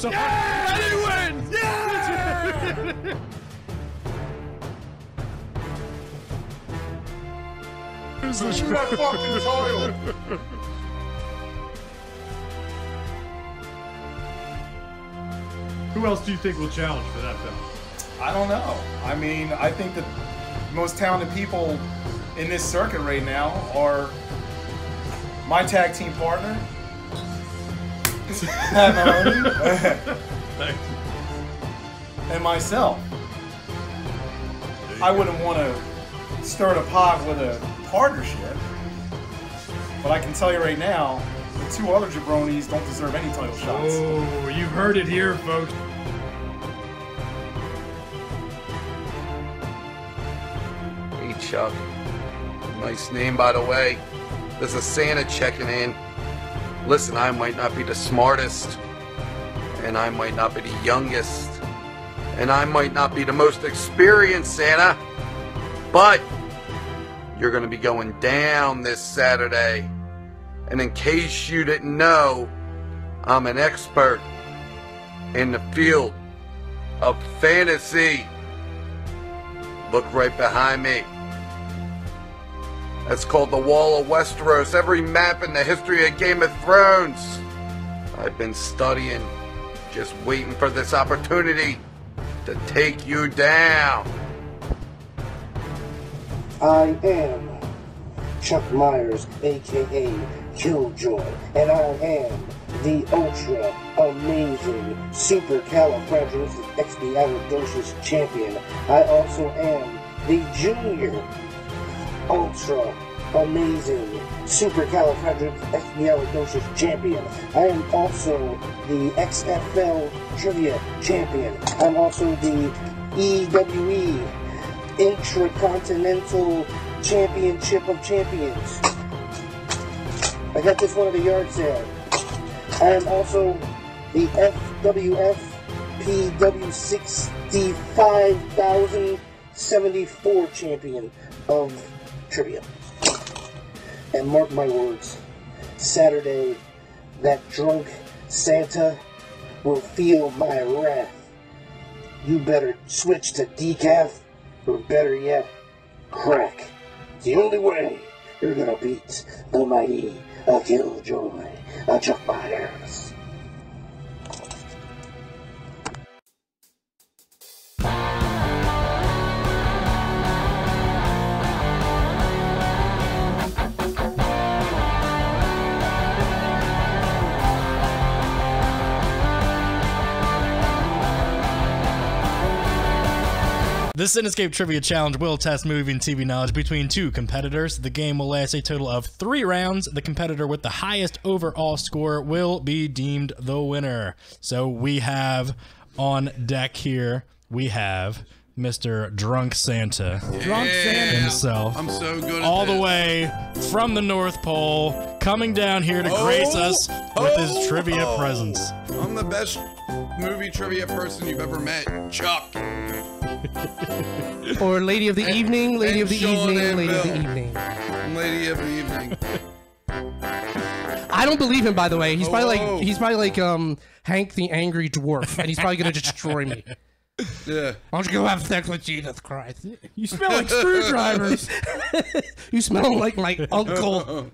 So Ready wins! Yeah! Who's that fucking title? Who else do you think will challenge for that belt? I don't know. I mean, I think the most talented people in this circuit right now are my tag team partner, and myself. I wouldn't want to stir the pot with a partnership, but I can tell you right now, the two other jabronis don't deserve any title shots. Oh, you heard it here, folks. Hey, Chuck. Nice name, by the way. This is Santa checking in. Listen, I might not be the smartest, and I might not be the youngest, and I might not be the most experienced Santa, but you're going to be going down this Saturday. And in case you didn't know, I'm an expert in the field of fantasy. Look right behind me. That's called the Wall of Westeros. Every map in the history of Game of Thrones. I've been studying, just waiting for this opportunity to take you down. I am Chuck Meyers, aka Killjoy, and I am the ultra amazing supercalifragilisticexpialidocious champion. I also am the junior ultra amazing supercalifragilisticexpialidocious champion. I am also the XFL trivia champion. I'm also the EWE Intracontinental Championship of Champions. I got this one at a yard sale. I am also the FWF PW 65,074 champion of trivia. And mark my words, Saturday, that drunk Santa will feel my wrath. You better switch to decaf, or better yet, crack. It's the only way you're gonna beat the mighty Killjoy, Chuck Myers. The Cinescape Trivia Challenge will test movie and TV knowledge between two competitors. The game will last a total of 3 rounds. The competitor with the highest overall score will be deemed the winner. So we have on deck here, we have Mr. Drunk Santa. Drunk Santa himself. I'm so good at all this. the way from the North Pole, coming down here to grace us with his trivia presence. I'm the best movie trivia person you've ever met, Chuck. Or Lady of the Evening, Lady of the Evening, Lady of the Evening. Lady of the Evening. I don't believe him, by the way. He's probably like Hank the Angry Dwarf, and he's probably gonna destroy me. Yeah. Why don't you go have sex with Jesus Christ? You smell like screwdrivers. You smell like my uncle.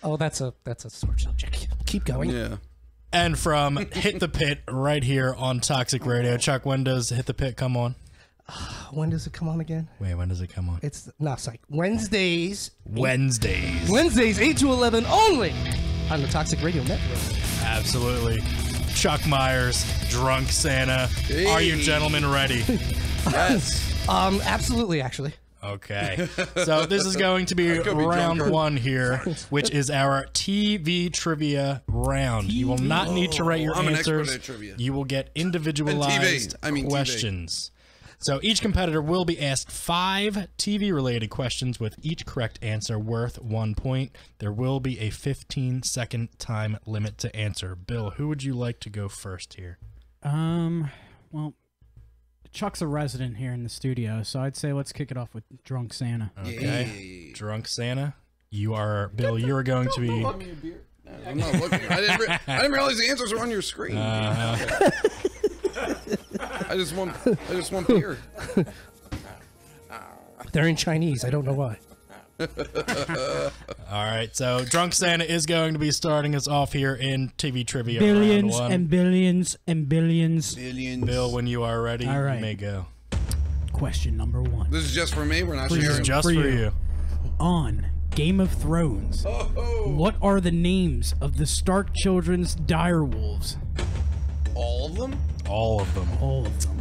Oh, that's a sore subject. Keep going. Yeah. And from Hit the Pit right here on Toxic Radio. Chuck, when does Hit the Pit come on? When does it come on again? Wait, when does it come on? It's like Wednesdays. Wednesdays, 8 to 11 only on the Toxic Radio Network. Absolutely. Chuck Myers, Drunk Santa. Hey. Are you gentlemen ready? Yes. Absolutely, actually. Okay. So this is going to be round 1 here, which is our TV trivia round. You will not need to write your I'm an answers. expert at trivia. You will get individualized questions. So each competitor will be asked 5 TV-related questions with each correct answer worth 1 point. There will be a 15-second time limit to answer. Bill, who would you like to go first here? Well, Chuck's a resident here in the studio, so I'd say let's kick it off with Drunk Santa. Okay. Drunk Santa. You are, Bill, you are going to be... I'm not looking. I didn't realize the answers were on your screen. I just want beer. They're in Chinese. I don't know why. All right, so Drunk Santa is going to be starting us off here in TV Trivia. Billions round one. and billions and billions. Billions. Bill, when you are ready, All right. you may go. Question number 1. This is just for me. We're not This is sharing. just for you. On Game of Thrones, what are the names of the Stark children's direwolves? All of them. All of them. All of them.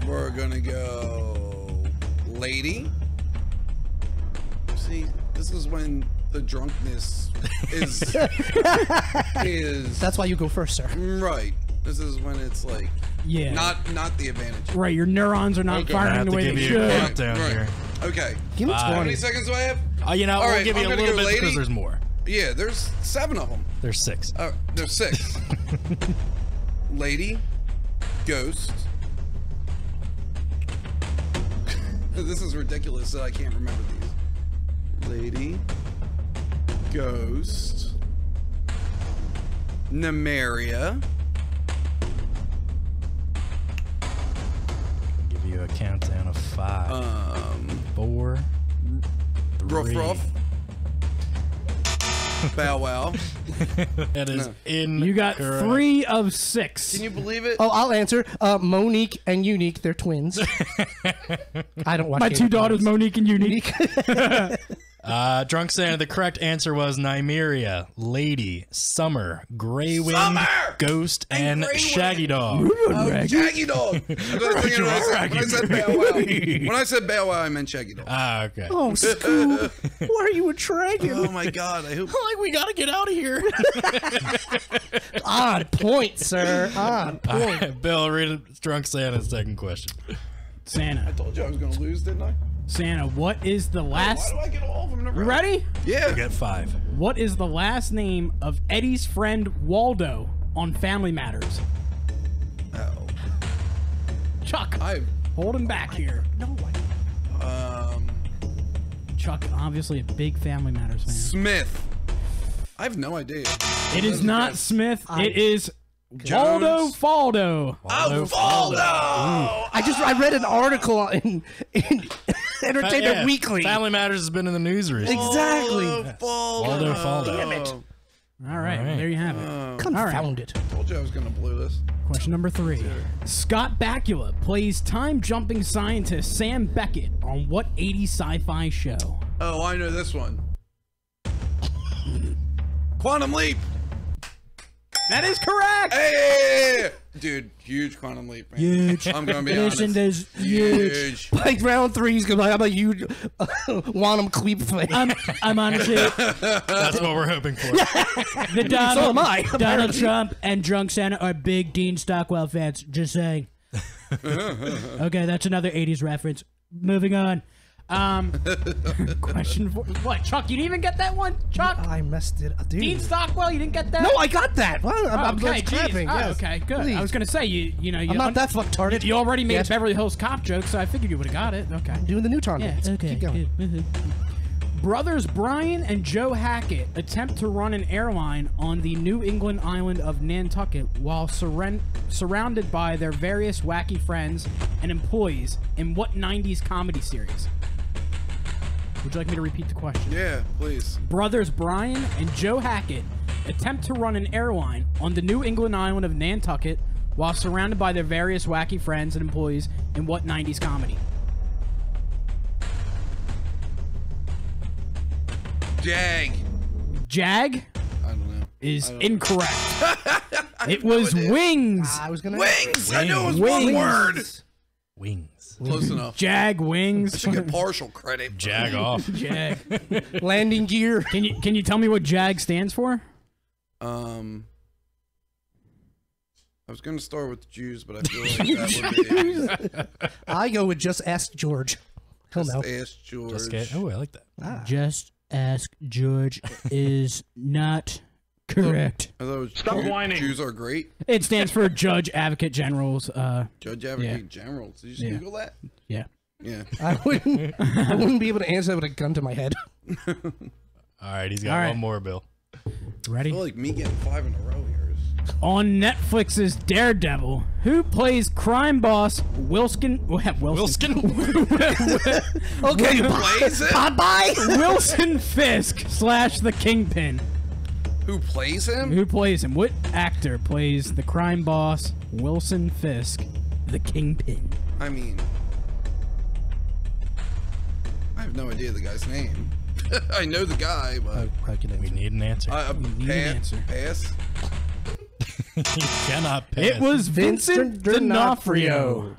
We're gonna go lady. See, this is when the drunkenness is That's why you go first, sir. right. This is when it's like Yeah. not the advantage. Right, your neurons are not Okay. I firing have the to way give they you a should. countdown Right. here. Okay. Give me How 20. many seconds do I have? You know, All we'll right, give you I'm a gonna little go bit lady. because there's more. Yeah, there's 7 of them. There's 6. There's 6. Lady, ghost. This is ridiculous that I can't remember these. Lady, ghost, Nymeria. Give you a countdown of 5, 4, 3. Ruff Ruff. Bow Wow. That is in. You got 3 of 6. Can you believe it? Oh, I'll answer. Monique and Unique, they're twins. I don't watch My Game 2 of daughters, Thrones. Monique and Unique. Drunk Santa, the correct answer was Nymeria, Lady, Summer, Grey Wind, Summer! Ghost, and Grey Wind. Shaggy Dog. Shaggy Dog. That's what I was thinking when I said Bow Wow. When I said Bow Wow, I meant Shaggy Dog. Ah, okay. Oh, Scoob. Why are you a dragon? Oh my God! I hope. Like, we gotta get out of here. On point, sir. On point. Bill, read Drunk Santa's second question. Santa. I told you I was gonna lose, didn't I? Santa, what is the Why last... do I get all of them in a row? You ready? Yeah. You get 5. What is the last name of Eddie's friend Waldo on Family Matters? Oh. Chuck, I. hold him back here. No, Chuck, obviously a big Family Matters fan. Smith. I have no idea. It is not Smith. It is Jones. Waldo Faldo. Oh, Faldo! I read an article in Entertainment Weekly. Family Matters has been in the news recently. Exactly. Waldo Faldo. Damn it. All right, there you have it. Confound it. Told you I was gonna blow this. Question number 3. Scott Bakula plays time-jumping scientist Sam Beckett on what 80s sci-fi show? Oh, I know this one. Quantum Leap. That is correct! Hey, dude, huge Quantum Leap, man. Huge. I'm gonna be Listen, honest. there's huge. Like round 3, he's gonna be like, I'm a huge Quantum Cleep fan. I'm honestly That's what we're hoping for. the Donald, So am I, Donald apparently. Trump and Drunk Santa are big Dean Stockwell fans. Just saying. Okay, that's another 80s reference. Moving on. Question 4. What, Chuck? You didn't even get that one, Chuck? I messed it up, dude. Dean Stockwell, you didn't get that? No, I got that. Well, I'm okay, just geez. clapping. Oh, Yes. okay, good. Please. I was gonna say you know I'm not that fucktarded. You already made Yes. a Beverly Hills Cop joke, so I figured you would have got it. Okay. Doing the Neutron. Yeah. dance. Okay. Keep going. good. Brothers Brian and Joe Hackett attempt to run an airline on the New England island of Nantucket while surrounded by their various wacky friends and employees in what 90s comedy series? Would you like me to repeat the question? Yeah, please. Brothers Brian and Joe Hackett attempt to run an airline on the New England island of Nantucket while surrounded by their various wacky friends and employees in what 90s comedy? Jag. Jag I don't know. is incorrect. It was Wings. I was gonna. Wings. I knew it was Wings. one word. Wings. Close enough. Jag I Wings. should get partial credit. Jag off. Jag. Landing gear. Can you tell me what JAG stands for? I was gonna start with Jews, but I feel like that would be I go with just ask George. He'll know. Just ask George. Just get, oh, I like that. Just ask George is not correct. I thought it was Stop whining. Jews are great. It stands for Judge Advocate General's. Judge Advocate General. Did you just Google that? Yeah. Yeah. I wouldn't be able to answer that with a gun to my head. All right, he's got All right. one more, Bill. Ready? I feel like me getting 5 in a row here is... On Netflix's Daredevil, who plays crime boss Wilson? Wilson? Okay, plays it? bye. Wilson Fisk / the Kingpin. Who plays him? Who plays him? What actor plays the crime boss Wilson Fisk, the Kingpin? I mean... I have no idea the guy's name. I know the guy, but... We need an answer. need an answer. Pass? You cannot pass. It was Vincent D'Onofrio.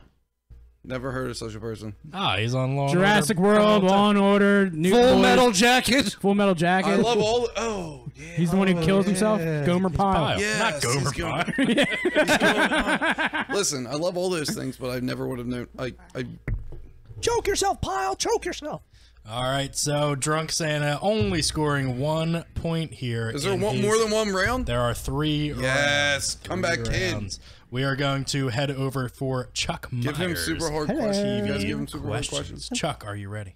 Never heard of such a person. Ah, he's on Law. Jurassic World, Law and Order, New Full Boys, Metal Jacket. Full Metal Jacket. I love all... Oh, yeah. He's the one who kills himself. Gomer Pyle. Yes, Not Gomer he's Pyle. Listen, I love all those things, but I never would have known... I Choke yourself, Pyle. Choke yourself. All right, so Drunk Santa only scoring 1 point here. Is there more than one round? There are 3 Yes, comeback kid. rounds. We are going to head over for Chuck Myers. Give him super hard questions. You guys give him super hard questions. questions. Chuck, are you ready?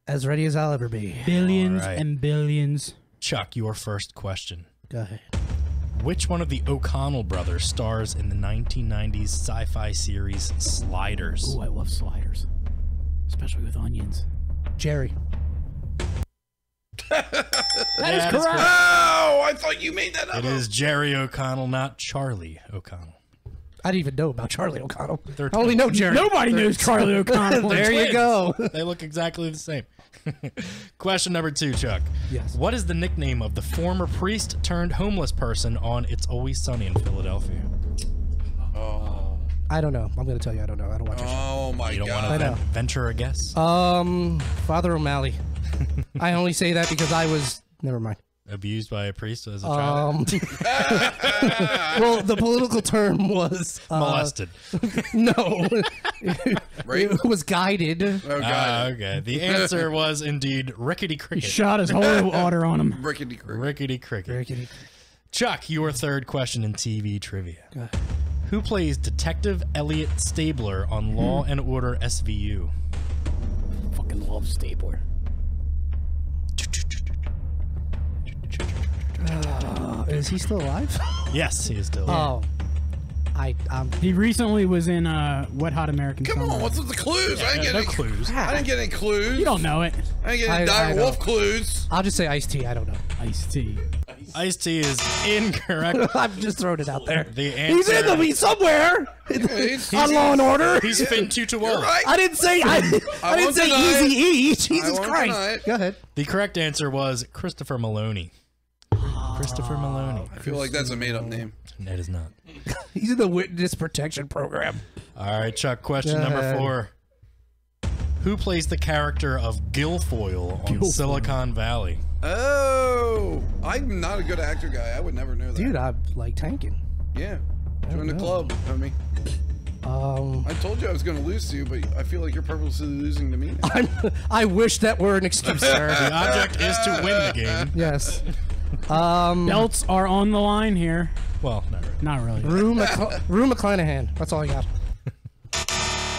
As ready as I'll ever be. Billions All right. and billions. Chuck, your first question. Go ahead. Which one of the O'Connell brothers stars in the 1990s sci-fi series Sliders? Ooh, I love sliders. Especially with onions. Jerry. That is correct. Oh, I thought you made that up. It is Jerry O'Connell, not Charlie O'Connell. I didn't even know about Charlie O'Connell. They're I only know Jerry. Nobody knows Charlie O'Connell. There you twins. go. They look exactly the same. Question number 2, Chuck. Yes. What is the nickname of the former priest turned homeless person on It's Always Sunny in Philadelphia? I don't know. I'm going to tell you I don't know. I don't watch your show. Oh my You don't god. want I to know. venture a guess? Father O'Malley. I only say that because I was... Never mind. Abused by a priest as a child? Well, the political term was... Molested. No. Right? It was guided. Oh god. Okay. The answer was indeed Rickety Cricket. Shot his holy water on him. Rickety crick. Rickety Cricket. Rickety. Chuck, your third question in TV trivia. Who plays Detective Elliot Stabler on Law and Order SVU? Fucking love Stapler. Is he still alive? Yes, he is still here. Oh. He recently was in Wet Hot American Come Summer. on, what's with the clues? I didn't get no any clues. I didn't get any clues. You don't know it. I didn't get any I Dire don't. Wolf clues. I'll just say Ice-T. I don't know. Ice-T. Ice-T is incorrect. I'm just throwing it out there. The answer... He's in the beat somewhere. He's On Law and Order. He's Finn Tutuola. right. I didn't say I didn't won't say deny it. Easy E. Jesus won't deny Christ. it. Go ahead. The correct answer was Christopher Maloney. Christopher Maloney. I feel like that's a made up name. It is not. He's in the Witness Protection Program. All right, Chuck, question Go number ahead. 4. Who plays the character of Guilfoyle on Silicon Valley? Oh, I'm not a good actor guy. I would never know that. Dude, I'm like tanking. Yeah. Join the know. club, homie. I told you I was going to lose to you, but I feel like you're purposely losing to me now. I wish that were an excuse, sir. The object is to win the game. Yes. Belts are on the line here. Well, not really. Not really. Rue McClanahan. That's all I got.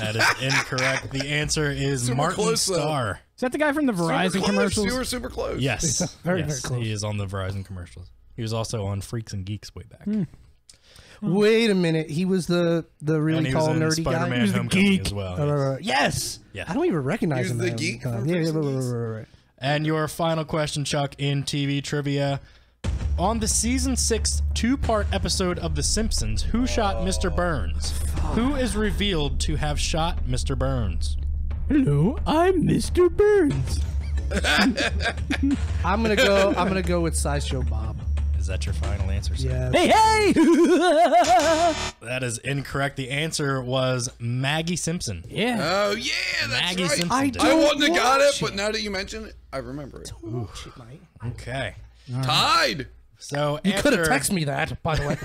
That is incorrect. The answer is Super Martin close, though. Starr. Is that the guy from the Verizon Super close. commercials? You were super close. Yes. Very, yes, very close. He is on the Verizon commercials. He was also on Freaks and Geeks way back. Wait a minute. He was the And really he tall, was in nerdy Spider-Man guy? He was the Homecoming geek. as well. yes. Yes. Yeah. I don't even recognize He was him. the geek from Yeah, Freaks yeah, and Geeks. right. And your final question, Chuck, in TV trivia. On the season 6 2-part episode of The Simpsons, who shot Mr. Burns? Who is revealed to have shot Mr. Burns? Hello, I'm Mr. Burns. I'm gonna go with Sideshow Bob. Is that your final answer, sir? Yeah. Hey, hey! That is incorrect. The answer was Maggie Simpson. Yeah. Oh, yeah, that's Maggie right. Simpson. I did. I don't wouldn't have got it, watch but now that you mention it, I remember it. Okay. Tied. So You could have after, texted me that, by the way.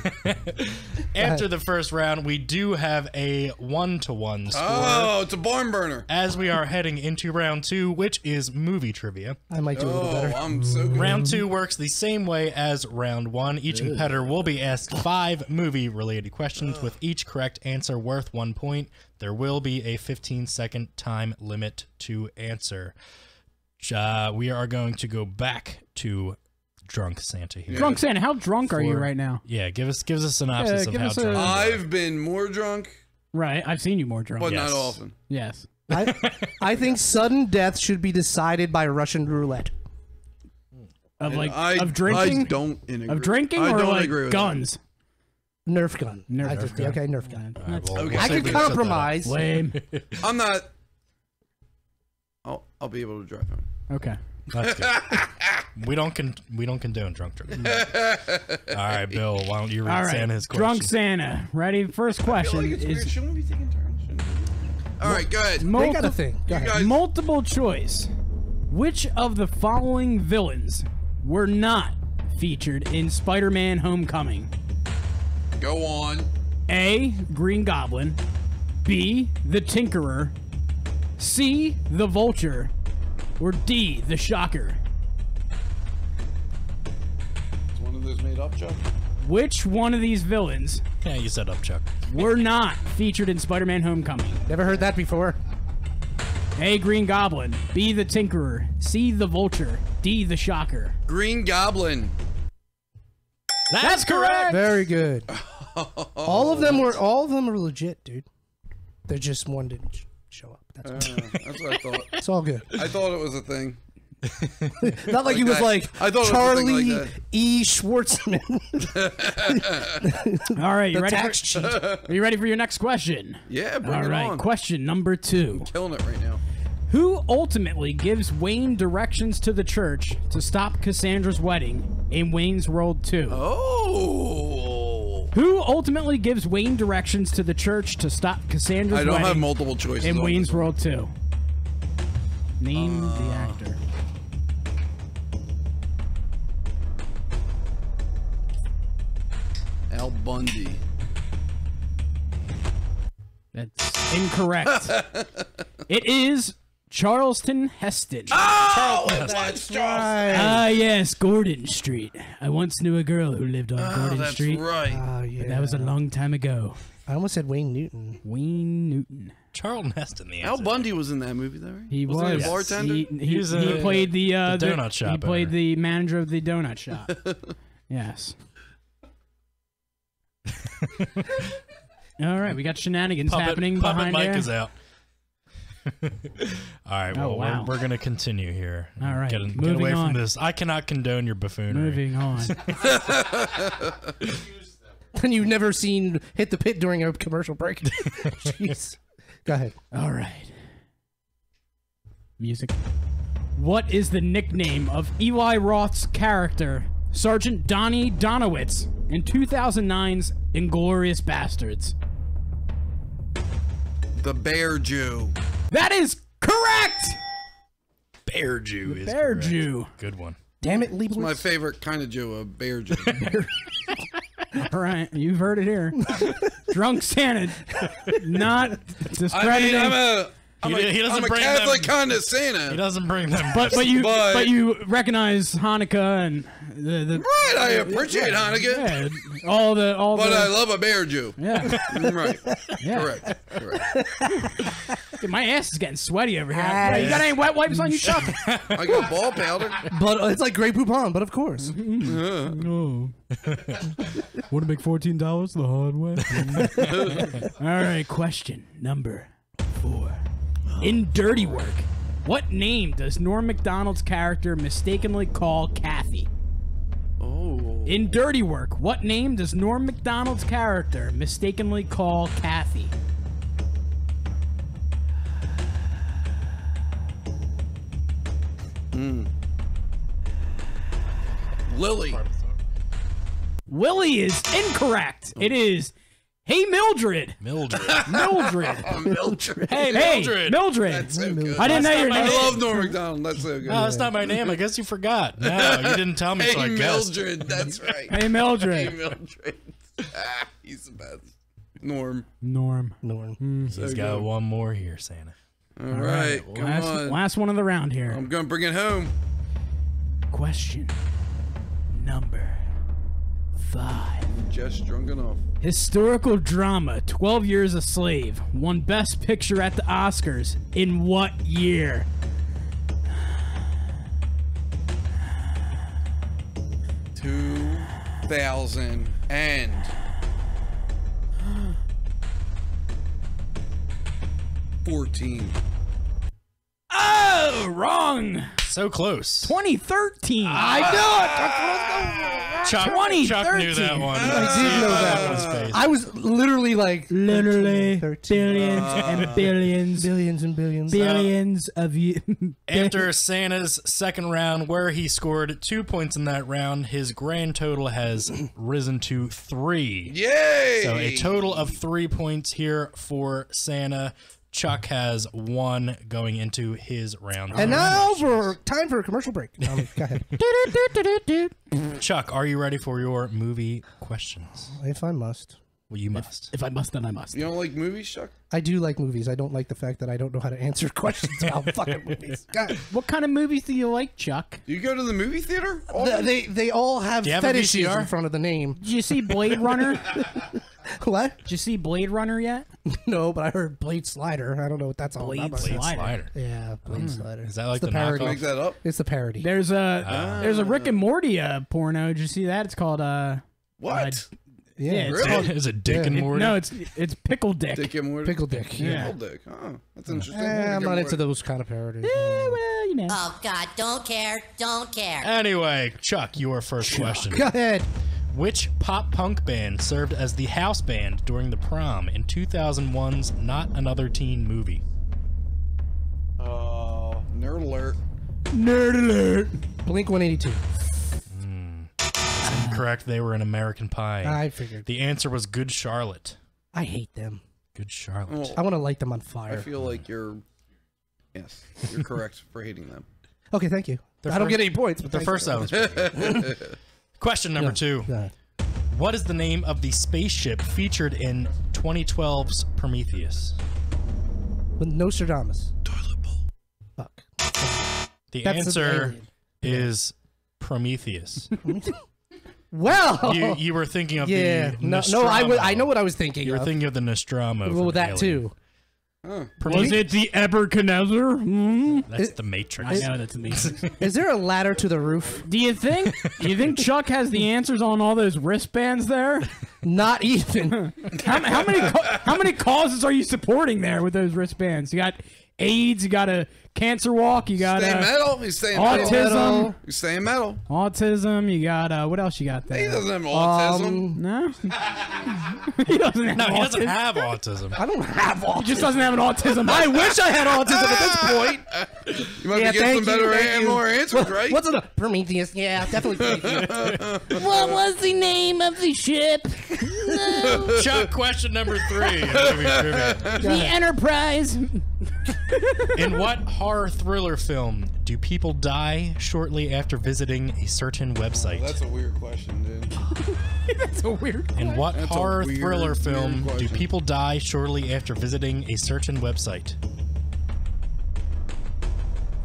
after the first round, we do have a 1-to-1 score. Oh, it's a barn burner. As we are heading into round 2, which is movie trivia. I might do a little Oh, better. I'm so good. Round 2 works the same way as round 1. Each competitor will be asked 5 movie-related questions, with each correct answer worth 1 point. There will be a 15-second time limit to answer. We are going to go back to drunk Santa here. Drunk Santa, how drunk are you right now? Yeah, give us a synopsis of give how us a- drunk. I've been more drunk, Right, I've seen you more drunk. but Yes. not often. Yes. I think sudden death should be decided by Russian roulette. Of I drinking? don't agree. Of drinking I or don't like agree with guns? Nerf gun. Nerf gun. Okay, Nerf gun. All right, well, Okay. we'll I see can if we set that up. compromise. Lame. I'm not. I'll be able to drive home. Okay. That's good. we don't condone drunk drinking. All right, Bill. Why don't you read All right. Santa's question? Drunk Santa. Ready? First question is Shouldn't we be taking turns? Shouldn't we? All right, go ahead. They got a thing. Go ahead. guys- multiple choice. Which of the following villains were not featured in Spider-Man Homecoming? Go on. A. Green Goblin. B. The Tinkerer. C. The Vulture. Or D. The Shocker. Is one of those made up, Chuck? Which one of these villains Yeah, you set up, Chuck. were not featured in Spider-Man Homecoming? Never heard that before. A. Green Goblin. B. The Tinkerer. C. The Vulture. D. The Shocker. Green Goblin. That's correct. Very good. All of them were legit, dude. They just one didn't show up. That's That's what I thought. it's all good. I thought it was a thing. Not like he was that. like I thought it was a thing Charlie like that. E. Schwartzman. All right, you The ready? tax cheat. Are you ready for your next question? Yeah, bring All it right, on. question number 2. Killing it right now. Who ultimately gives Wayne directions to the church to stop Cassandra's wedding in Wayne's World 2? Oh. Who ultimately gives Wayne directions to the church to stop Cassandra's I don't wedding have multiple choices. in on Wayne's this one. World 2? Name the actor. Al Bundy. That's incorrect. It is Charleston Heston. Oh, that's right. Ah, yes, Gordon Street. I once knew a girl who lived on Oh, Gordon that's Street. right. Oh yeah. That was a long time ago. I almost said Wayne Newton. Wayne Newton. Charlton Heston, the Al answer. Bundy was in that movie, though, right? He Wasn't was he a bartender? He was, he played the donut shop He played owner. the manager of the donut shop. Yes. All right, we got shenanigans happening Puppet behind Mike there. is out. All right, well, wow. we're going to continue here. All right, Get moving away on. from this. I cannot condone your buffoonery. Moving on. And you've never seen Hit the Pit during a commercial break. Jeez. Go ahead. All right. Music. What is the nickname of Eli Roth's character, Sergeant Donnie Donowitz, in 2009's Inglourious Bastards? The Bear Jew. That is correct! Bear Jew is Bear correct. Jew. Good one. Damn it, My Leibowitz. favorite kind of Jew, a Bear Jew. All right, you've heard it here. Drunk Santa, not I mean, discrediting. He doesn't I'm a bring Catholic them. kind of Santa. He doesn't bring them. but you But- you recognize Hanukkah and the Right, I appreciate Hanukkah, yeah, all the but I love a Bear Jew. yeah. Right. Yeah. Correct. Dude, my ass is getting sweaty over here. Yeah, you got any wet wipes on you, Chuck? I got ball powder. But it's like Grey Poupon, but of course. No. Want to make $14 the hard way? All right, question number 4. In Dirty Work, what name does Norm Macdonald's character mistakenly call Kathy? Oh. In Dirty Work, what name does Norm Macdonald's character mistakenly call Kathy? Lily. Willie is incorrect. It is, hey, Mildred. Mildred. Mildred. Mildred. Hey, Hey, Mildred. Mildred. That's so good. I didn't know your not my name. I love Norm Macdonald. That's so good. No, that's not my name. I guess you forgot. No, you didn't tell me, so I Hey, guessed. Mildred. That's right. Hey, Hey, Mildred. Mildred. He's the best. Norm. Norm. Norm. So He's good. got one more here, Santa. All right. Come on. Last one of the round here. I'm going to bring it home. Question number 5. Just drunk enough. Historical drama 12 Years a Slave won Best Picture at the Oscars in what year? 2014. Oh, wrong. So close. 2013. I knew it. Chuck knew that one. I did know that one. I was literally like Literally 13. billions and billions. Billions and billions. Billions of you. After Santa's second round, where he scored 2 points in that round, his grand total has risen to 3. Yay! So a total of 3 points here for Santa. Chuck has 1 going into his round. And now time for a commercial break. Go ahead. Chuck, are you ready for your movie questions? If I must. Well, you must. If I must, then I must. You don't like movies, Chuck? I do like movies. I don't like the fact that I don't know how to answer questions about fucking movies. God. What kind of movies do you like, Chuck? Do you go to the movie theater? They all have Do you have a fetishes VCR? in front of the name. Did you see Blade Runner? What? Did you see Blade Runner yet? No, but I heard Blade Slider. I don't know what that's all Blade about. Slider. Yeah, Blade Slider. Is that like It's the parody. knockoff? Make that up? It's the parody. There's a Rick and Morty porno. Did you see that? It's called What? Yeah, yeah, it's Really? called Is it Dick and Yeah. Morty? No, it's Pickle Dick. Dick and Morty? Pickle Dick. Yeah. Pickle Dick. Oh, that's interesting. I'm not into those kind of parodies. Well, you know. Oh, God, don't care, don't care. Anyway, Chuck, your first question. Go ahead. Which pop punk band served as the house band during the prom in 2001's Not Another Teen movie? Nerd alert. Nerd alert. Blink 182. Correct. They were an American Pie. I figured. The answer was Good Charlotte. I hate them. Good Charlotte. Well, I want to light them on I fire. feel like you're correct for hating them. Okay, thank you. The I don't first- get any points, but The thank first you. that was pretty good. Question number 2. Yeah. What is the name of the spaceship featured in 2012's Prometheus? With Nostradamus. Toilet bowl. Fuck. The That's an answer alien. is Prometheus. Well, you were thinking of yeah. the No, Nostromo. I know what I was thinking. You were of. thinking of the Nostromo. Well, from that Alien. too. Was it the Ebernezer? That's the Matrix. I know that's amazing. Is there a ladder to the roof? Do you think Chuck has the answers on all those wristbands there? Not even. How many causes are you supporting there with those wristbands? You got AIDS, you got a cancer walk, you got Stay metal. He's staying metal. autism, He's staying metal. You got what else you got there? He doesn't have autism. No, he doesn't have No, he doesn't autism. have autism. I don't have all. He just doesn't have an autism. I wish I had autism at this point. You might Yeah, be getting some thank you, better thank and you. more answers, right? What's the Prometheus? Yeah, definitely Prometheus. What was the name of the ship? Chuck, question number 3. Movie trivia. The Enterprise. In what horror thriller film do people die shortly after visiting a certain website? That's a weird question, dude. That's a weird. In what That's a horror weird, thriller weird film do question. people die shortly after visiting a certain website?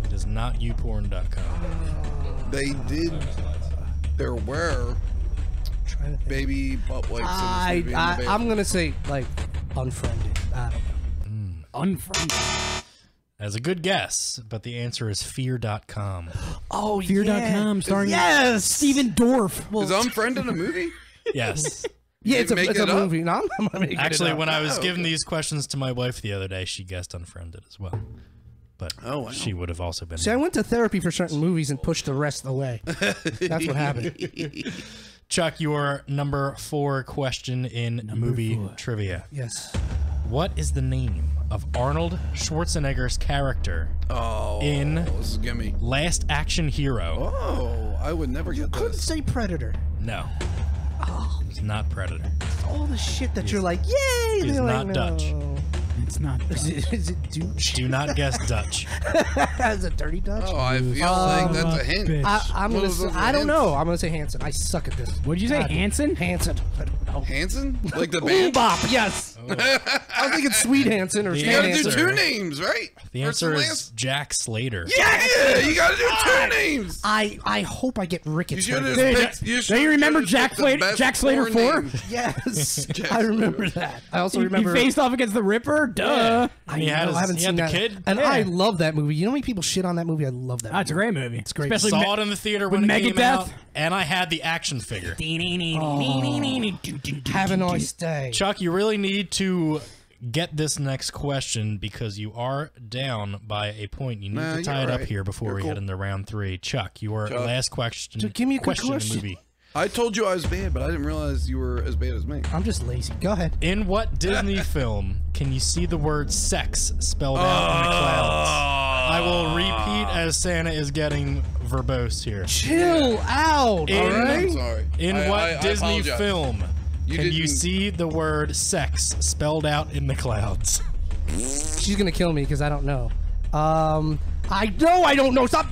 It is not youporn.com. They did. There were baby butt wipes in this movie. I'm gonna say like unfriended. I don't know. Unfriended. As a good guess, but the answer is fear.com. Oh, Fear.com starring Steven Dorff. Is Unfriended a movie? Yes. Yeah, it's make a it up? movie. No, I'm not making Actually, it up. when I was giving these questions to my wife the other day, she guessed Unfriended as well. But Oh, wow. she would have also been. See, I went to therapy for certain movies and pushed the rest away. That's what happened. Chuck, your number 4 question in movie trivia. Yes. What is the name of Arnold Schwarzenegger's character in This is gimme. Last Action Hero? Oh, I would never get Couldn't this. say Predator. No. It's not Predator. All the shit that you're like, yay! He's they're not like, Dutch. no. It's not. Is it douche? Do not guess Dutch. Is it dirty Dutch? Oh, I feel like that's a hint. bitch. I'm gonna. What Say, was I don't the know. I'm gonna say Hanson. I suck at this. What'd you say, God. Hanson? Hanson. I don't know. Hanson? Like the Ooh, band? bop. Yes. I was thinking Sweet Hanson or The You Stan gotta do Hanson. answer- two names, right? The First answer and is last? Jack Slater. Yeah, you gotta do two names. I hope I get You rickets. should right have there. picked. Don't you remember Jack Slater 4? Yes, I remember that. I also He remember. faced off against the Ripper. Duh. I He had know, his- I haven't he seen had that. the kid? And Yeah. I love that movie. You know how many people shit on that movie? I love that. That's a movie. great movie. It's great. Especially Saw it in the theater with when it came out. Megadeth. and I had the action figure. Have a nice day. Chuck, you really need to get this next question because you are down by a point. You need to tie it up here before we head into round 3. Chuck, your last question. Chuck, give me a good question in the question. movie. I told you I was bad, but I didn't realize you were as bad as me. I'm just lazy. Go ahead. In what Disney film can you see the word sex spelled out in the clouds? I will repeat as Santa is getting verbose here. Chill out, all right? I'm sorry. In what Disney apologize. film can you didn't- see the word sex spelled out in the clouds? She's gonna kill me because I don't know. I know I don't know. Stop.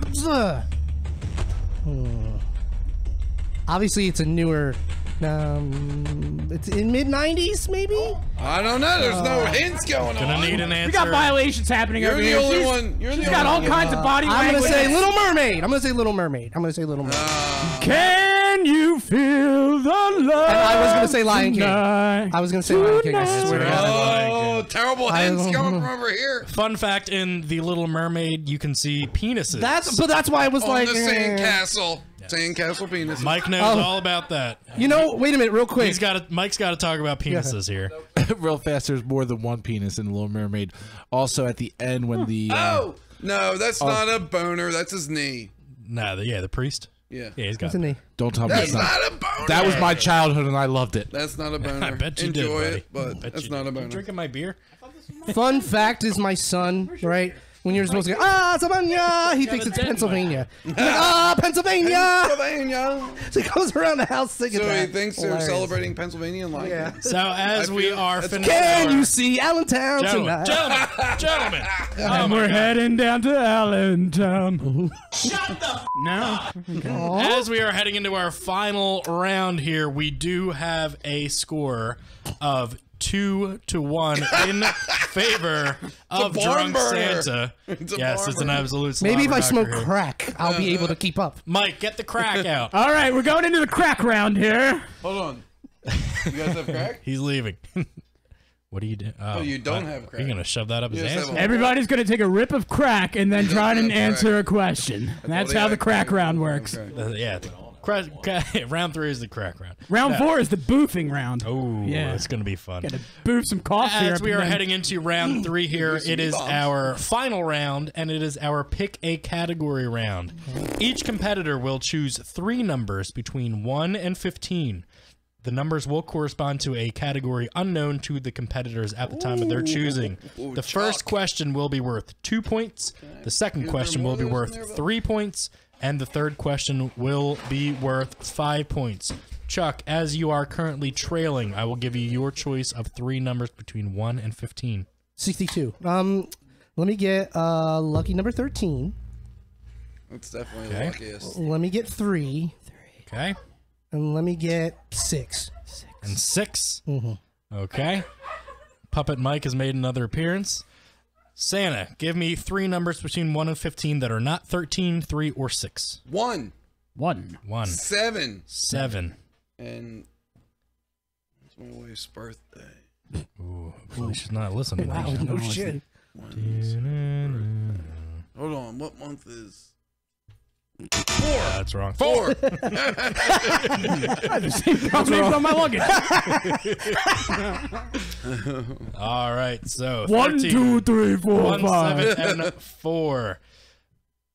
Obviously, it's a newer. It's in mid-90s, maybe. I don't know. There's no hints going on. Gonna need an answer. We got violations happening You're over the here. only She's- one. You're the She's only got all one. kinds of body I'm language. gonna say Little Mermaid. I'm gonna say Little Mermaid. I'm gonna say Little Mermaid. Can you feel the love? And I was gonna say Lion King. tonight? I was gonna say Lion King. I swear to God. Oh, terrible hints coming from over here. Fun fact: in the Little Mermaid, you can see penises. That's why I was On like. the sandcastle. Sandcastle penis. Mike knows all about that. You know, wait a minute, real quick. Mike's got to talk about penises here. Real fast, there's more than one penis in The Little Mermaid. Also, at the end when the... Oh! No, that's not a boner. That's his knee. Nah, the priest. Yeah. Yeah, he's got Isn't he? Don't tell me That's it's not. not a boner. That was my childhood and I loved it. That's not a boner. I bet you Enjoy did, it, buddy. but Bet that's you not did. a boner. You drinking my beer? Fun fact is my son, right? When you're supposed to go, Pennsylvania, he thinks it's Pennsylvania. He's like, Pennsylvania! Pennsylvania. So he goes around the house singing So that. he thinks they're Hilarious. celebrating Pennsylvania and like Yeah. So as I we feel- are that's finishing, Can our- you see Allentown gentlemen, tonight? gentlemen, And we're heading down to Allentown. Shut the No. as we are heading into our final round here, we do have a score of 2-1 in favor of barn Drunk burner. Santa. It's a yes, barn it's an burner. absolute. Maybe if I slobber smoke knocker here. crack, I'll be able to keep up. Mike, get the crack out. All right, we're going into the crack round here. Hold on. You guys have crack? He's leaving. What do you do? Oh, you don't have crack. You're gonna shove that up his Yes, I ass? will. Everybody's going to take a rip of crack and then try doesn't and have answer crack. a question. That's Well, how yeah, the crack okay. round works. Okay. Yeah. Round 3 is the crack round. Round 4 is the boofing round. Oh, Yeah. it's gonna be fun. Got to boof some cough syrup. As we and are then- heading into round 3 here, it is our final round, and it is our pick a category round. Each competitor will choose 3 numbers between 1 and 15. The numbers will correspond to a category unknown to the competitors at the time of their choosing. The first question will be worth 2 points. The second question will be worth 3 points. And the third question will be worth 5 points. Chuck, as you are currently trailing, I will give you your choice of 3 numbers between 1 and 15. 62. Let me get lucky number 13. That's definitely Okay. the luckiest. Let me get 3. Okay? And let me get 6. And 6. Okay. Puppet Mike has made another appearance. Santa, give me 3 numbers between 1 and 15 that are not 13, 3, or 6. 1, 1. 1, 7, 7. and it's my wife's birthday. Ooh, hopefully she's not listening. Wow, no shit. Hold on, what month is? That's wrong. 4. Problems on my luggage. All right, so 1, 13, 2, 3, 4, 1, 5. 7, and 4.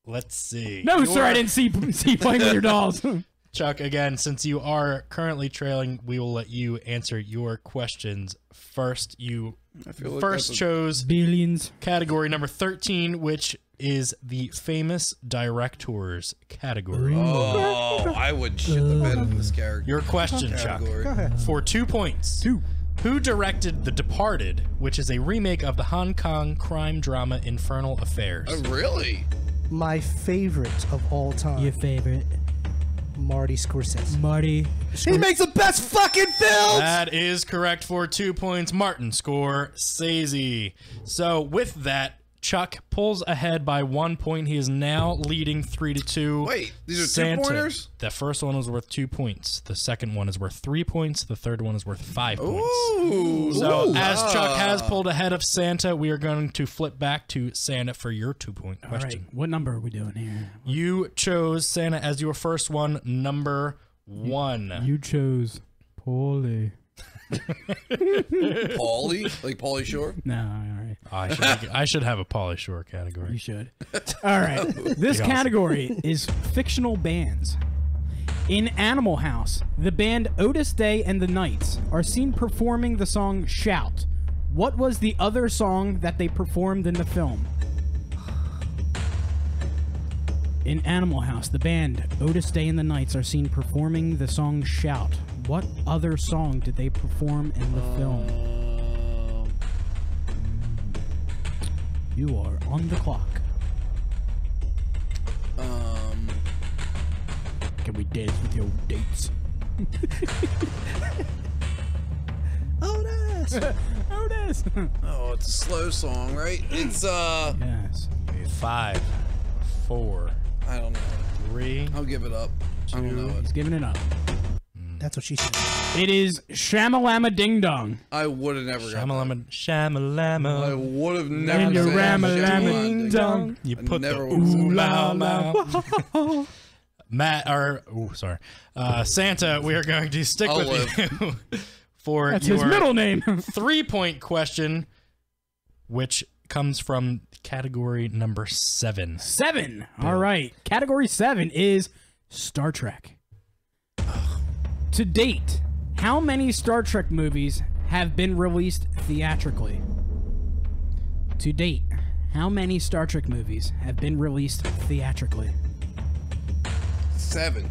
Let's see. No, sir, I Your- didn't see playing with your dolls. Chuck, again, since you are currently trailing, we will let you answer your questions first. You I feel like first that's a- chose Billions. category number 13, which is the famous directors category. Oh, I would shit the bed in this character. Your question, Chuck, category. for 2 points. 2. Who directed The Departed, which is a remake of the Hong Kong crime drama Infernal Affairs? Oh, really? My favorite of all time. Your favorite. Marty Scorsese. Marty. He makes the best fucking films! That is correct for 2 points. Martin Scorsese. So with that, Chuck pulls ahead by 1 point. He is now leading 3-2. Wait, these are Santa, 2-pointers? The first one was worth 2 points. The second one is worth 3 points. The third one is worth 5 points. Ooh. So as Chuck has pulled ahead of Santa, we are going to flip back to Santa for your 2-point All right. question. What number are we doing here? You chose Santa as your first one, number 1. You chose Paulie. Pauly? Like Pauly Shore? No, all right. I should have a Pauly Shore category. You should. All right. This category is fictional bands. In Animal House, the band Otis Day and the Knights are seen performing the song Shout. What was the other song that they performed in the film? In Animal House, the band Otis Day and the Knights are seen performing the song Shout. What other song did they perform in the film? You are on the clock. Can we dance with your dates? Otis! Otis! Oh, it's a slow song, right? It's, Yes. 5, 4, I don't know. 3. I'll give it up. I don't know He's it. giving it up. That's what she said. It is Shamalama Ding Dong. I would have never got that. Shamalama, I shamalama. would have never And your said Ramalama Shamalama Ding Dong. You I put the never would've said ooh that. la la. Matt, or sorry, Santa. We are going to stick I'll with you for That's your his middle name. 3-point question, which comes from category number 7. 7. All right. Category 7 is Star Trek. To date, how many Star Trek movies have been released theatrically? To date, how many Star Trek movies have been released theatrically? 7.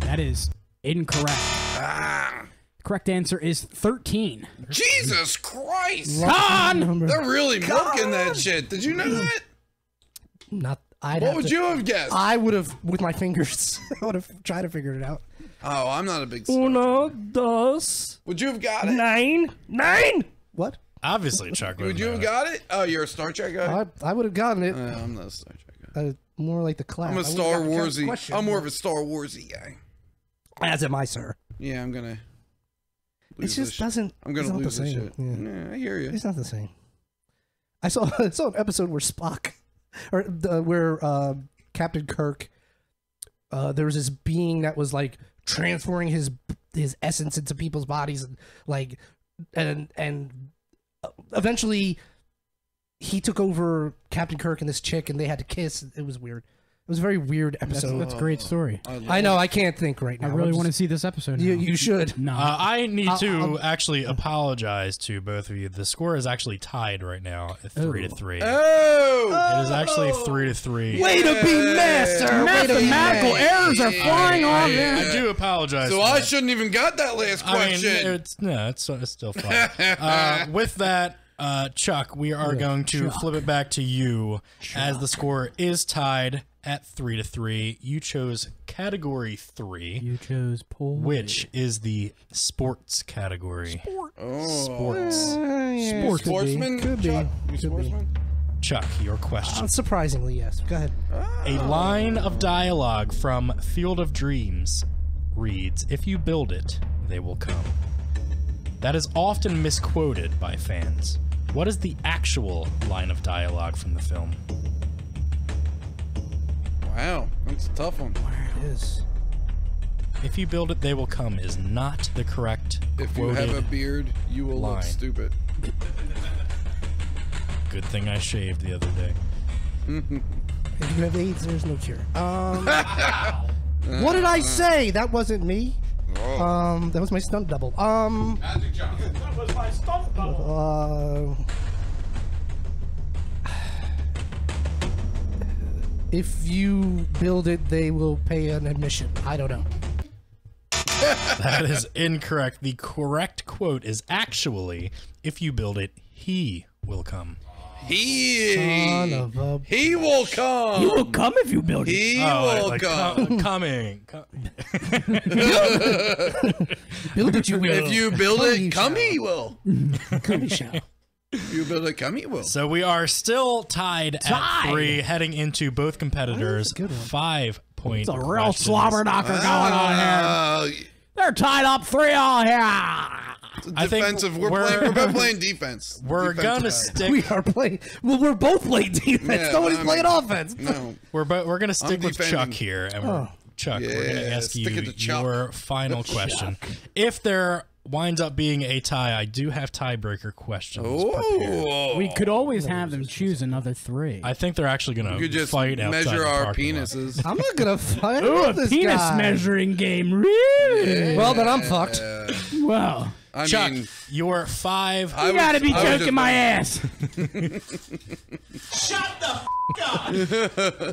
That is incorrect. Ah, Correct answer is 13. Jesus Christ! Con! They're really milking that shit. Did you know that? Not. I'd What have would to- you have guessed? I would have, with my fingers, I would have tried to figure it out. Oh, I'm not a big Star Uno, Trek. dos, Would you have got it? 9. What? Obviously, Chuck. Would you have got it? Oh, you're a Star Trek guy? I would have gotten it. I'm not a Star Trek guy. More like the class. I'm a I would've Star got the Warsy. question. I'm more of a Star Warsy guy. As am I, sir. Yeah, I'm gonna. It lose just this shit. doesn't. I'm gonna it's not lose the this same. shit. Yeah. Yeah, I hear you. It's not the same. I saw an episode where Spock, or where Captain Kirk, there was this being that was like transferring his essence into people's bodies, and like, and eventually he took over Captain Kirk and this chick, and they had to kiss. It was weird. It was a very weird episode. That's a great story. I know. I can't think right now. I really want to see this episode now. You should. No. I need to I'll- actually apologize to both of you. The score is actually tied right now at 3-3. Oh! It is actually 3-3. Way to be master. Way to be Mathematical master. errors are flying on I there. do apologize. So for I that. shouldn't even got that last I mean, question. it's still fine. With that, Chuck, we are going to flip it back to you as the score is tied at 3-3. You chose category 3, You chose Paul. which is the sports category. Sports. Yeah, Sportsman? Could be. Chuck, you Could be. sportsman? Chuck, your question. Surprisingly, yes. Go ahead. A line of dialogue from Field of Dreams reads, "If you build it, they will come." That is often misquoted by fans. What is the actual line of dialogue from the film? Wow, that's a tough one. It is. "If you build it, they will come" is not the correct If you quoted. have a beard, you will line. look stupid. Good thing I shaved the other day. If you have AIDS, there's no cure. What did I say? That wasn't me. That was my stunt double. Magic Johnson. That was my stunt double. If you build it, they will pay an admission. I don't know. That is incorrect. The correct quote is actually, "If you build it, he will come." Son of a... He will come. You will come if you build it. He will like come. coming. Build it, you will. If you build Come it, ye come shall. he will. Come ye shall. You better come, you will. So we are still tied at 3, heading into both competitors. 5 points. It's a real slobber knocker going on here. They're tied up 3-all here. Defensive. We're both playing defense. We're gonna stick. We are playing. Well, we're both playing defense. Yeah, Nobody's playing offense. No. We're gonna stick with defending. Chuck here, and Chuck, we're gonna ask you stick it to Chuck. your final question. If there winds up being a tie, I do have tiebreaker questions prepared. We could always have them choose another 3. I think they're actually gonna You could just fight outside measure the our parking lot. penises. I'm not gonna fight Ooh, a with this penis guy. measuring game. Really? Well, then I'm fucked. Well, I Chuck, mean, your 5. you gotta be I was joking just- my ass.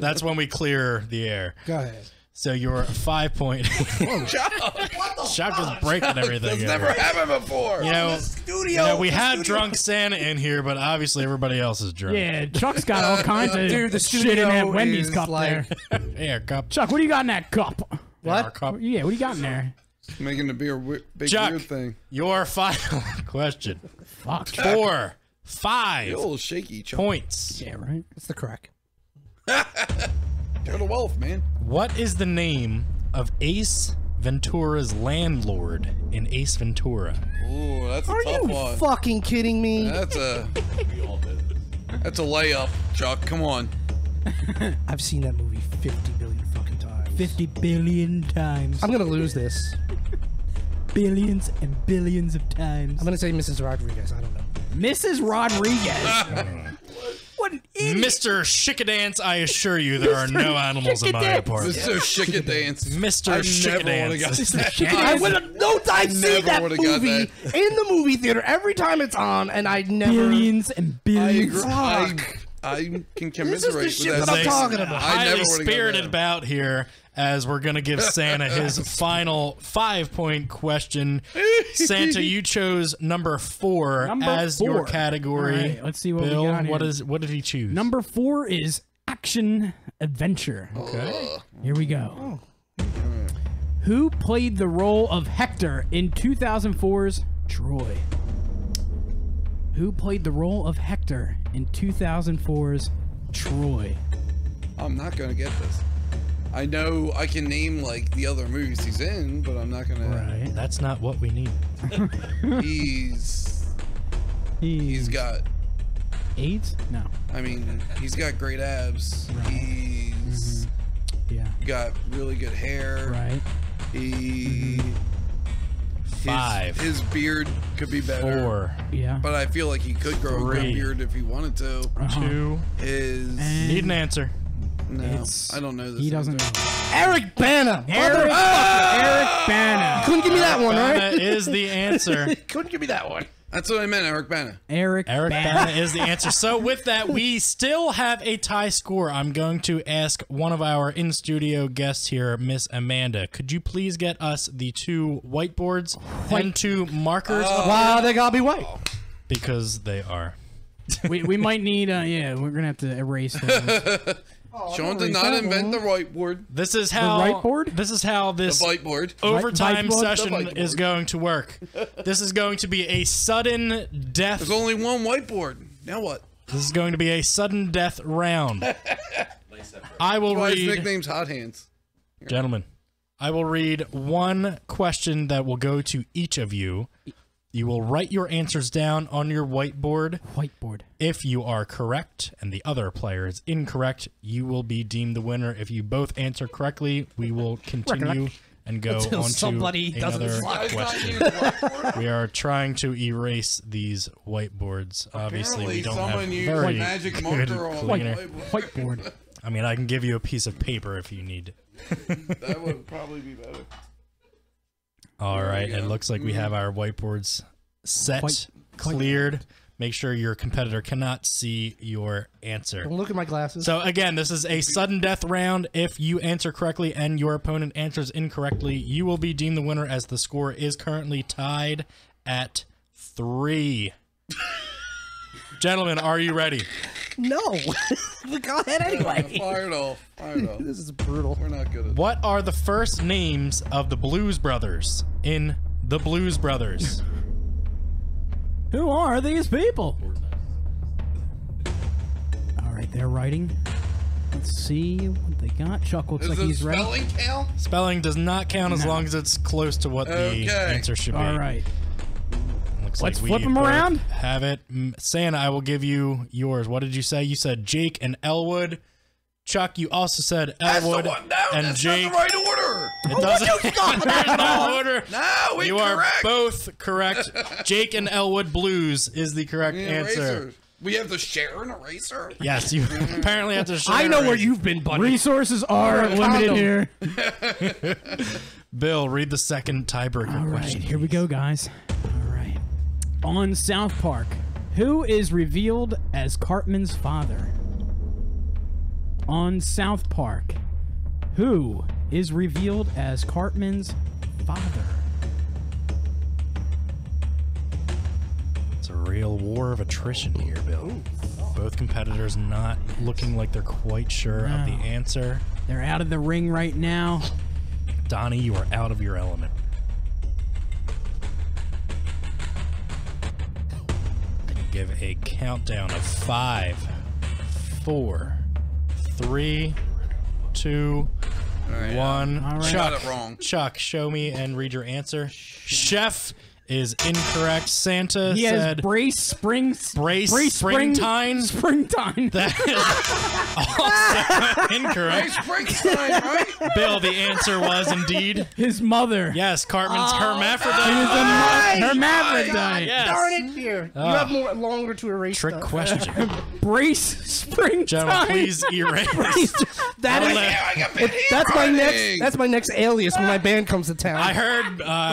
That's when we clear the air. Go ahead. So your 5 point. Chuck is breaking everything. that's never happened before. You know, we had drunk Santa in here, but obviously everybody else is drunk. Yeah, Chuck's got all kinds of Dude, the shit in that studio Wendy's is cup like- there. Yeah, cup. Chuck, what do you got in that cup? Our cup. Yeah, what do you got in there? Making the big Chuck, weird thing. your final question. Fuck. For 5 You're a little shaky, Chuck. points. Yeah, right. It's the crack. You're the wolf, man. What is the name of Ace Ventura's landlord in Ace Ventura? Ooh, that's a Are tough you one. fucking kidding me? That's a layup, Chuck. Come on. I've seen that movie 50 billion fucking times. 50 billion times. I'm gonna lose this. Billions and billions of times. I'm gonna say Mrs. Rodriguez. I don't know. Mrs. Rodriguez. What an idiot. Mr. Shickadance, I assure you there are no animals in my Shickadance. apartment. Mr. Shika Dance. Mr. I never would have got Shickadance. that. I would have no I've seen never that would've got movie that. in the movie theater every time it's on, and I never. Billions and I billions. agree. I can commiserate with shit that. that I'm talking about. I never Highly would've got spirited that. bout here as we're going to give Santa his final 5-point question. Santa, you chose number 4 Number as 4. your category. All right, let's see what Bill, we got here. what did he choose? Number 4 is action adventure. Okay. Here we go. Who played the role of Hector in 2004's Troy? Who played the role of Hector in 2004's Troy? I'm not gonna get this. I know I can name like the other movies he's in, but I'm not gonna. Right. That's not what we need. He's got. AIDS? No. I mean, he's got great abs. He's Yeah. got really good hair. Right. He. 5. His beard could be better. 4. Yeah. But I feel like he could grow a 3. good beard if he wanted to. 2. His. Need an answer. No, It's- I don't know this. He doesn't know. Eric Bana. Eric Bana. Couldn't give me that one, Bana right? is the answer. Couldn't give me that one. That's what I meant, Eric Bana. Eric Bana is the answer. So with that, we still have a tie score. I'm going to ask one of our in-studio guests here, Miss Amanda. Could you please get us the 2 whiteboards and 2 markers? Wow, they gotta be white. Because they are. we might need, yeah, we're going to have to erase those. Sean did not invent the whiteboard. This is how whiteboard? This is how The this whiteboard. overtime Whiteboard? session The whiteboard. is going to work. This is going to be a sudden death. There's only one whiteboard. Now what? This is going to be a sudden death round. I will Why his read, nickname's Hot Hands. gentlemen. I will read one question that will go to each of you. You will write your answers down on your whiteboard. Whiteboard. If you are correct and the other player is incorrect, you will be deemed the winner. If you both answer correctly, we will continue and go Until on to somebody doesn't another slide. question. We are trying to erase these whiteboards. Obviously, we don't have someone used very magic good marker on the cleaner. Whiteboard. I mean, I can give you a piece of paper if you need it. That would probably be better. All right, we it go. looks like we have our whiteboards set, White- cleared. Make sure your competitor cannot see your answer. Don't look at my glasses. So again, this is a sudden death round. If you answer correctly and your opponent answers incorrectly, you will be deemed the winner as the score is currently tied at 3. Gentlemen, are you ready? no. But go ahead anyway. Fired off. Fired off. This is brutal. We're not good at it. What are the first names of the Blues Brothers in The Blues Brothers? Who are these people? right, they're writing. Let's see what they got. Chuck looks like he's ready. Spelling count? Spelling does not count as long as it's close to what the answer should be. All right. Looks Let's like flip we them both around. Have it. Santa, I will give you yours. What did you say? You said Jake and Elwood. Chuck, you also said Elwood and Jake. That's not the right order. It doesn't. There's no order. No, you are both correct. Jake and Elwood Blues is the correct answer. We have to share an eraser? Yes, you apparently have to share. I know where you've been, buddy. Resources are limited here. Bill, read the second tiebreaker All right, question. here we go, guys. All right. On South Park, who is revealed as Cartman's father? On South Park, who is revealed as Cartman's father? It's a real war of attrition here, Bill. Both competitors not looking like they're quite sure of the answer. They're out of the ring right now. Donnie, you are out of your element. Give a countdown of 5, 4, 3, 2, 1. All right. Chuck, Got it wrong. Chuck, show me and read your answer. Chef is incorrect. Santa He has said brace springtime. Springtime. That is also incorrect. Springtime, right? Bill, the answer was indeed His mother. yes. Cartman's hermaphrodite. He was a hermaphrodite. Yes. Darn it, here. You have more longer to erase Trick stuff. question. Brace springtime. Gentlemen, please erase. That is, I got been that's my next alias when my band comes to town. I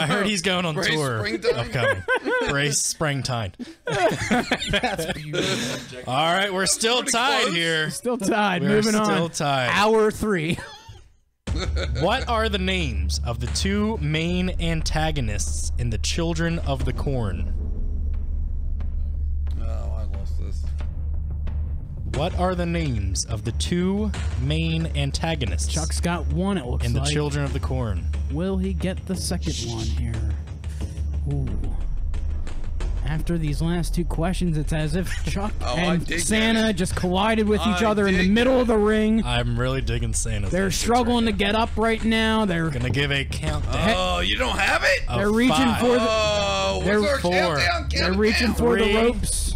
heard he's going on Brace tour. springtime. Upcoming. Brace springtime. That's beautiful. All right, we're still tied close. here. Still tied. We're Moving still on. tied. Hour 3. What are the names of the two main antagonists in The Children of the Corn? Oh, I lost this. What are the names of the two main antagonists Chuck's got one, it looks in The like. Children of the Corn? Will he get the second one here? Ooh. After these last two questions, it's as if Chuck I and dig Santa that. just collided with each I other in the dig middle of the ring. I'm really digging Santa's They're answers struggling right to get up right now. They're now. Gonna give a countdown. Oh, you don't have it? of they're reaching 5, for the Oh, They're what's our 4. countdown? they're Count reaching down. for the 3, ropes.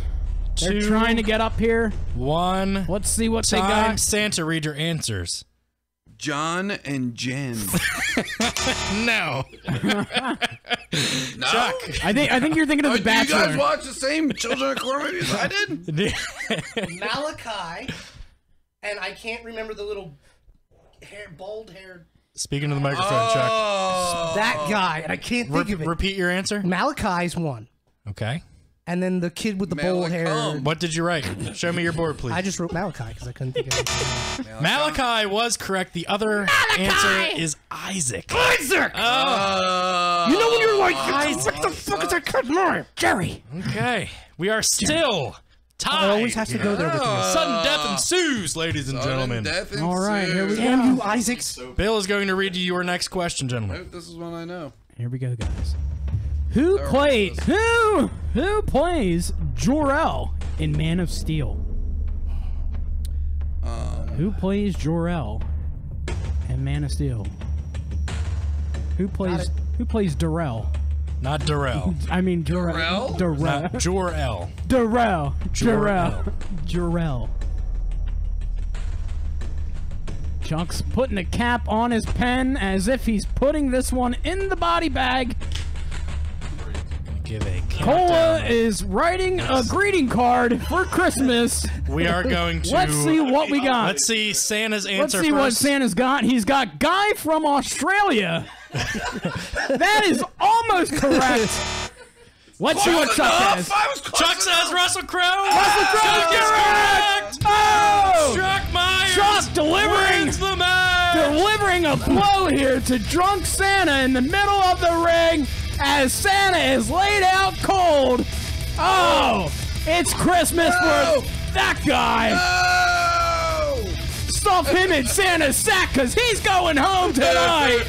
They're 2, trying to get up here. 1. Let's see what they Time. got. Santa, read your answers. John and Jen. No. No? Chuck. I think you're thinking of Oh, The do you guys Bachelor. watch the same Children of the Corn movies I did? Malachi, and I can't remember the little bald-haired... Speaking to the microphone, Chuck. Oh. That guy, and I can't think of it. Repeat your answer. Malachi's one. Okay. And then the kid with the bald hair. Malcolm. What did you write? Show me your board, please. I just wrote Malachi because I couldn't think of it. Malachi was correct. The other answer is Isaac. Isaac! Oh. You know when you're like, what the fuck is that kid's name? Jerry. Okay. We are still tied. I always have to go there with you. Sudden death ensues, ladies and gentlemen. Death All right, here we Damn go. you, Isaacs. Bill is going to read you your next question, gentlemen. Nope, this is one I know. Here we go, guys. Who plays Jor-El in Man of Steel? Who plays Jor-El in Man of Steel? Who plays Darrell? Not Darrell. I mean Jor-El. Not Jor-El. Darrell. Jor-El. Jor-El. Chuck's putting a cap on his pen as if he's putting this one in the body bag. Give a Cola countdown. is writing a greeting card for Christmas. We are going to. Let's see what we got. Let's see Santa's answer Let's see first. what Santa's got. He's got Guy from Australia. That is almost correct. Let's see what Chuck has. Chuck says Russell Crowe. Russell Crowe is correct. Oh! Chuck Meyers. Chuck wins the match. delivering a blow here to drunk Santa in the middle of the ring as Santa is laid out cold. Oh, it's Christmas for that guy. Stuff him in Santa's sack because he's going home tonight.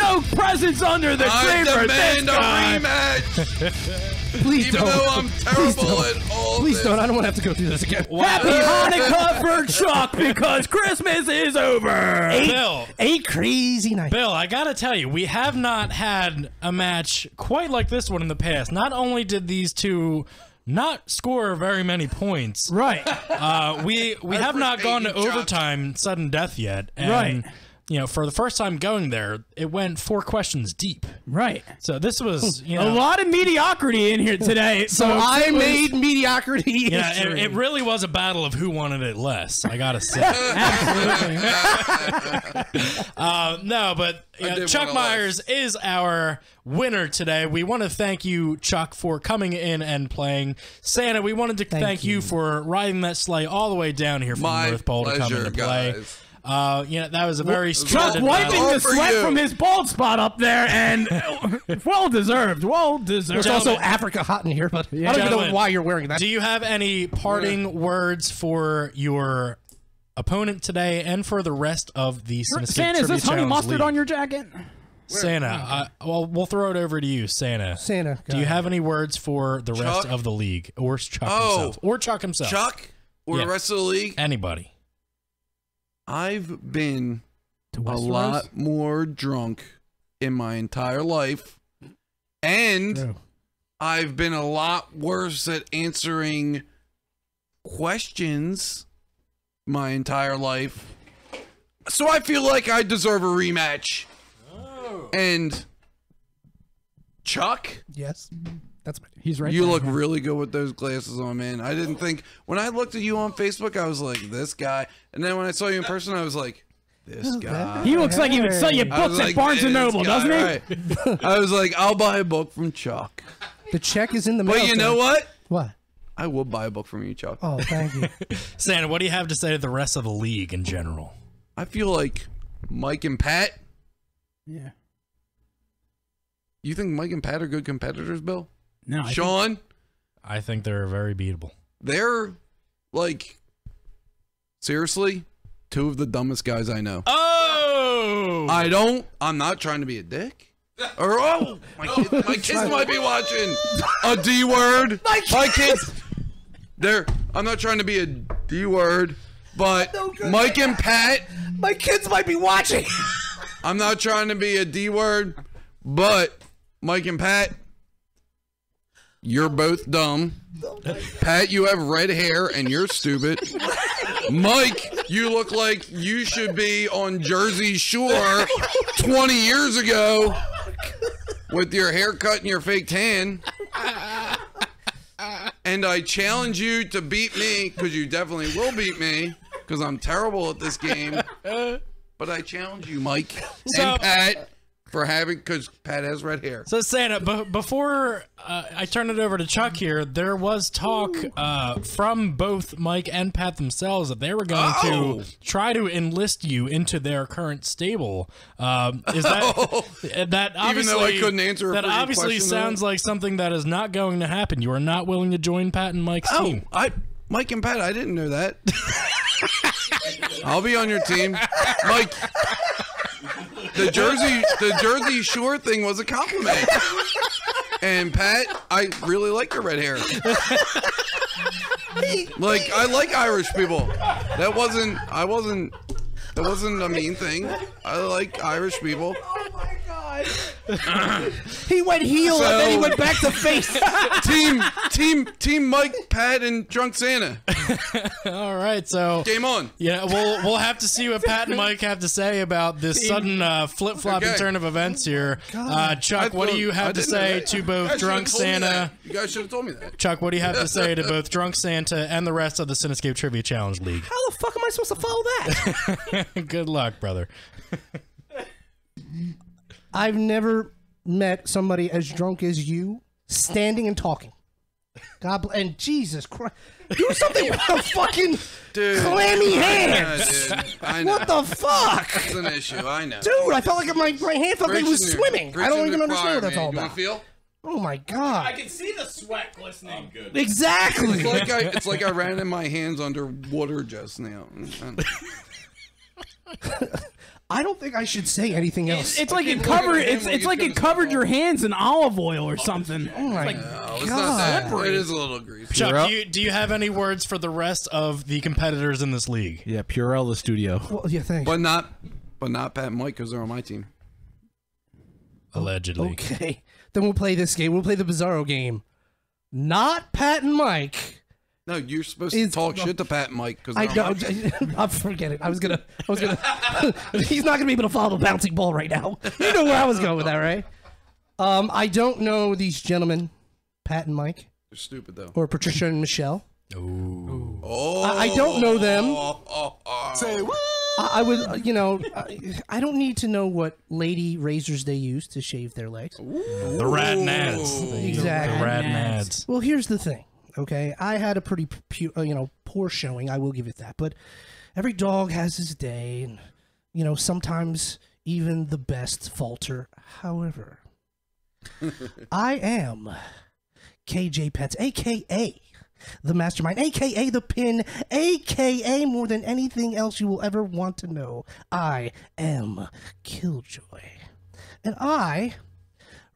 no presents under the I tree for this demand a guy. rematch. Please Even don't. though I'm Please terrible don't. at all Please this. don't. I don't want to have to go through this again. Happy Hanukkah for Chuck because Christmas is over. Bill, A crazy night. Bill, I gotta tell you, we have not had a match quite like this one in the past. Not only did these two not score very many points, Right. we have not gone to appreciate you, Chuck. overtime, sudden death yet. And, Right. You know, for the first time going there, it went 4 questions deep. Right. So this was, you A know, lot of mediocrity in here today. So I it was- made mediocrity. yeah, history. it really was a battle of who wanted it less. I gotta say. No, but did Chuck wanna Meyers is our winner today. We want to thank you, Chuck, for coming in and playing. Santa, we wanted to thank you for riding that sleigh all the way down here from My North Pole to come pleasure, into play. guys. That was a very Chuck splendid wiping battle. the for sweat you. from his bald spot up there, and well deserved. Well deserved. There's also Africa hot in here, but I don't even Gentlemen, know why you're wearing that. Do you have any parting words for your opponent today and for the rest of the Cinescape Santa, is Trivia this honey Challenge mustard League? on your jacket? Santa, well, we'll throw it over to you, Santa. Santa, Do you have any words for the rest Chuck? of the league, or Chuck Oh. himself, or Chuck himself? Chuck or Yeah. the rest of the league? Anybody? I've been To a Westeros? lot more drunk in my entire life, and True. I've been a lot worse at answering questions my entire life. So I feel like I deserve a rematch. And Chuck, Yes. That's my He's right. you there. look really good with those glasses on, man. I didn't think when I looked at you on Facebook, I was like, this guy. And then when I saw you in person, I was like, this guy. He looks like he would sell you I books was at like, Barnes and this Noble, guy, doesn't he? right. I was like, I'll buy a book from Chuck. The check is in the mail. But you know sir. what? What? I will buy a book from you, Chuck. Oh, thank you. Santa, what do you have to say to the rest of the league in general? I feel like Mike and Pat. Yeah. You think Mike and Pat are good competitors, Bill? No. I think- Sean, I think they're very beatable. they're like, seriously, 2 of the dumbest guys I know. Oh! I'm not trying to be a dick. Or, my kids might be watching a D word. My kids, I'm not trying to be a D word, but Mike and Pat, My kids might be watching. I'm not trying to be a D word, but Mike and Pat, you're both dumb. Pat, you have red hair and you're stupid. Mike, you look like you should be on Jersey Shore 20 years ago with your haircut and your fake tan. And I challenge you to beat me, because you definitely will beat me, because I'm terrible at this game. But I challenge you, Mike and Pat, for having, because Pat has red hair. So Santa, before I turn it over to Chuck here, there was talk from both Mike and Pat themselves that they were going to try to enlist you into their current stable. Is that that obviously? Even though I couldn't answer a that freaking obviously question, sounds like something that is not going to happen. You are not willing to join Pat and Mike's team. Mike and Pat, I didn't know that. I'll be on your team, Mike. The Jersey Shore thing was a compliment. And Pat, I really like your red hair. Like, I like Irish people. That wasn't a mean thing. I like Irish people. Oh my god. He went heel and then he went back to face. Team Mike, Pat, and Drunk Santa. All right, so Game on. yeah, we'll have to see what Pat and Mike have to say about this sudden flip-flopping Okay. turn of events here. Chuck, what do you I have to didn't know say that. to You both guys Drunk should've told me Santa? that. You guys should have told me that. Chuck, what do you have to say to both Drunk Santa and the rest of the Cinescape Trivia Challenge League? How the fuck am I supposed to follow that? Good luck, brother. I've never met somebody as drunk as you standing and talking. God bless. And Jesus Christ. Do something with the fucking clammy hands. Yeah, dude. I know. What the fuck? That's an issue. I know. Dude, I felt like my hand felt like it was Preaching swimming. to- I don't preaching even to understand choir, what that's man. all You about. want to feel? Oh my god. can see the sweat glistening. Good. Exactly. It's like I ran in my hands under water just now. I don't think I should say anything else. It's like it covered. It's like it covered your hands in olive oil or something. Oh my It's not God. that. It is a little greasy. Chuck, do you have any words for the rest of the competitors in this league? Yeah, Purell the studio. Well, yeah, thanks. But not Pat and Mike because they're on my team. Allegedly. Okay. Then we'll play this game. We'll play the Bizarro game. Not Pat and Mike. No, you're supposed to talk shit to Pat and Mike because I don't. I'll forget it. I was gonna. He's not gonna be able to follow the bouncing ball right now. You know where I was going with that, right? I don't know these gentlemen, Pat and Mike, They're stupid though. or Patricia and Michelle. Ooh. Oh, I don't know them. Say what? I would, I don't need to know what lady razors they use to shave their legs. The rat nads. Exactly. The rat nads. Well, here's the thing. Okay, I had a pretty, poor showing. I will give it that. But every dog has his day, and sometimes even the best falter. However, I am KJ Pets, aka the Mastermind, aka the Pin, aka more than anything else you will ever want to know. I am Killjoy, and I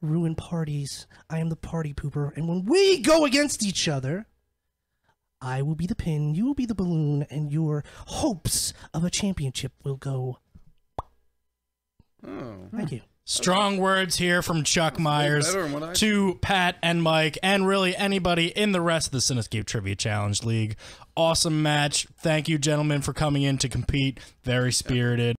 ruin parties. I am the party pooper, and when we go against each other, I will be the pin, you will be the balloon, and your hopes of a championship will go. Thank you. Strong words here from Chuck Meyers to Pat and Mike, and really anybody in the rest of the Cinescape Trivia Challenge League. Awesome match. Thank you, gentlemen, for coming in to compete. Very spirited.